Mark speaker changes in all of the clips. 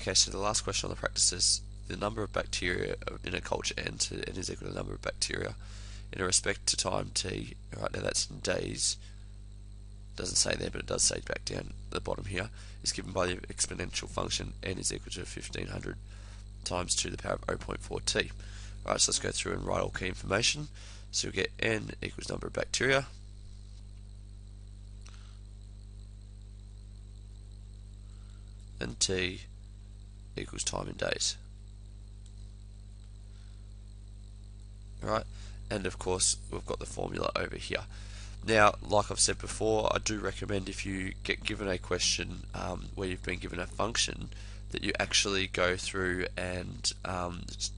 Speaker 1: Okay, so the last question on the practice is the number of bacteria in a culture n is equal to the number of bacteria in a respect to time t. Right, now that's in days. Doesn't say there, but it does say back down at the bottom here. Is given by the exponential function n is equal to 1500 times 2 to the power of 0.4 t. Right, so let's go through and write all key information. So we get n equals number of bacteria. And t equals time in days. Right, and of course we've got the formula over here. Now, like I've said before, I do recommend if you get given a question where you've been given a function, that you actually go through and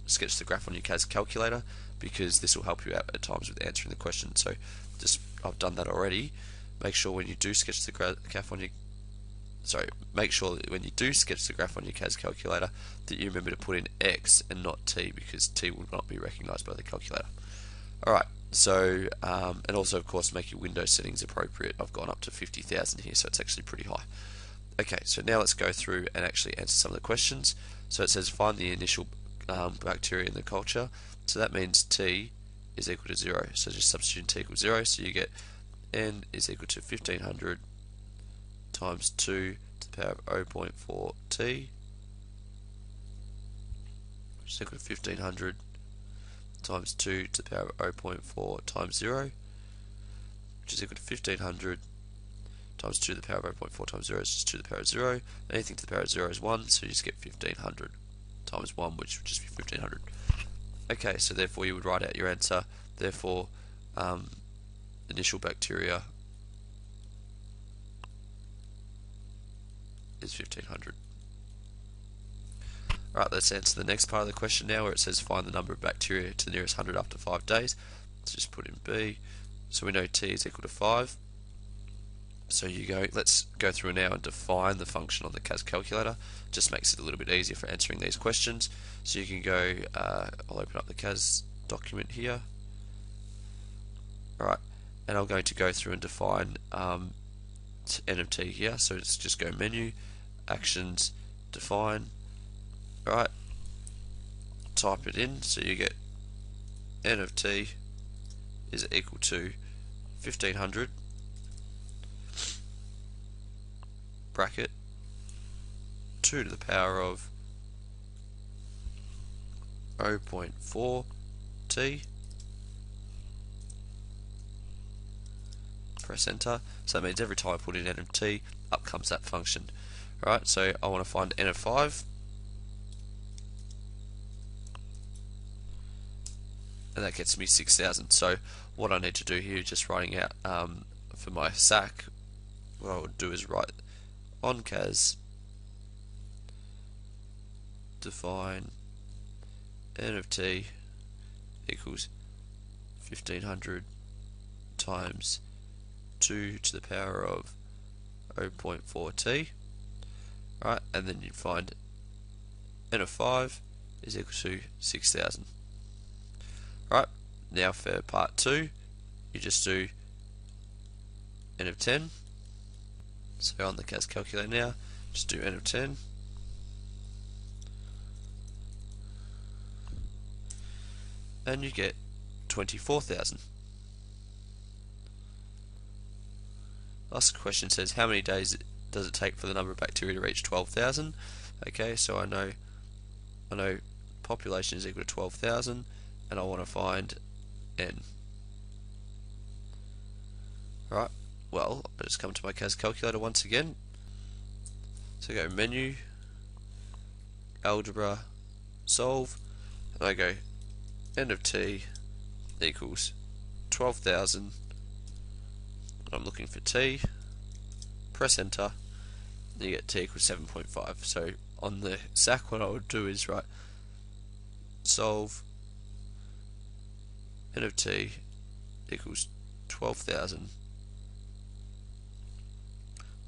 Speaker 1: sketch the graph on your CAS calculator, because this will help you out at times with answering the question. So I've done that already. Make sure when you do sketch the graph on your make sure that when you do sketch the graph on your CAS calculator that you remember to put in x and not t, because t will not be recognized by the calculator. Alright, so and also of course make your window settings appropriate. I've gone up to 50,000 here, so it's actually pretty high. Okay, so now let's go through and actually answer some of the questions. So it says find the initial bacteria in the culture. So that means t is equal to 0. So just substitute t equals 0. So you get n is equal to 1500 times 2 to the power of 0.4 t, which is equal to 1500 times 2 to the power of 0.4 times 0, which is equal to 1500 times 2 to the power of 0.4 times 0 is just 2 to the power of 0. Anything to the power of 0 is 1, so you just get 1500 times 1, which would just be 1500. Okay, so therefore you would write out your answer. Therefore, initial bacteria is 1500. Alright, let's answer the next part of the question now, where it says find the number of bacteria to the nearest 100 after 5 days. Let's just put in B. So we know t is equal to 5. So let's go through now and define the function on the CAS calculator. Just makes it a little bit easier for answering these questions. So you can go, I'll open up the CAS document here. Alright, and I'm going to go through and define n of t here. So let's just go menu, actions, define. Alright, type it in, so you get n of t is equal to 1500 bracket 2 to the power of 0.4 t, press enter. So that means every time I put in n of t, up comes that function. Alright, so I want to find n of 5, and that gets me 6,000. So what I need to do here, just writing out for my SAC, what I would do is write on CAS define n of t equals 1500 times 2 to the power of 0.4 t, right, and then you'd find n of 5 is equal to 6,000. Right, now for part 2, you just do n of 10. So on the CAS calculator now, just do n of 10. And you get 24,000. Last question says how many days does it take for the number of bacteria to reach 12,000? Okay, so I know population is equal to 12,000, and I want to find n. Right, well, I just come to my CAS calculator once again. So I go menu, algebra, solve, and I go n of t equals 12,000. I'm looking for t, press enter, and you get t equals 7.5. So on the SAC, what I would do is write solve n of t equals 12,000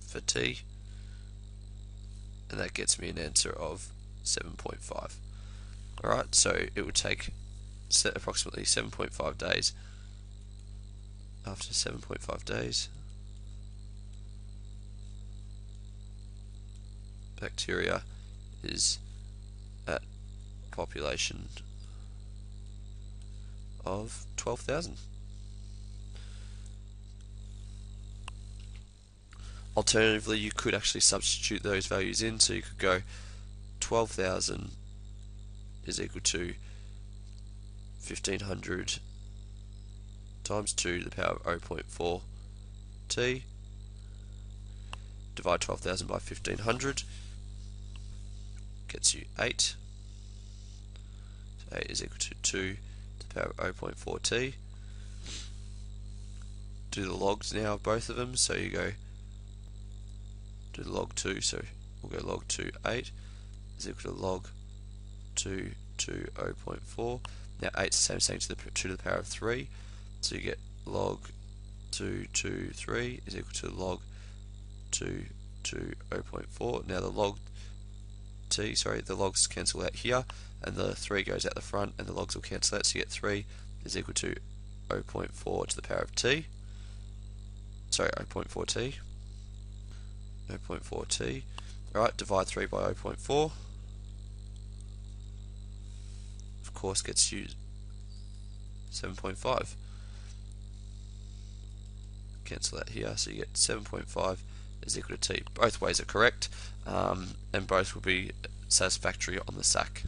Speaker 1: for t, and that gets me an answer of 7.5. Alright, so it would take approximately 7.5 days. After 7.5 days, bacteria is at population of 12,000. Alternatively, you could actually substitute those values in, so you could go 12,000 is equal to 1,500 times 2 to the power of 0.4 t, divide 12,000 by 1,500, gets you 8. So 8 is equal to 2 to the power of 0.4 t. Do the logs now of both of them, so you go do the log 2, so we'll go log 2 8 is equal to log 2 to 0.4. Now 8 is the same to the 2 to the power of 3, so you get log 2 to 3 is equal to log 2 to 0.4. Now the the logs cancel out here, and the 3 goes out the front, and the logs will cancel out, so you get 3 is equal to 0.4 to the power of t. Sorry, 0.4 t. 0.4 t. Alright, divide 3 by 0.4. Of course, gets you 7.5. Cancel that here, so you get 7.5 is equal to t. Both ways are correct, and both will be satisfactory on the SAC.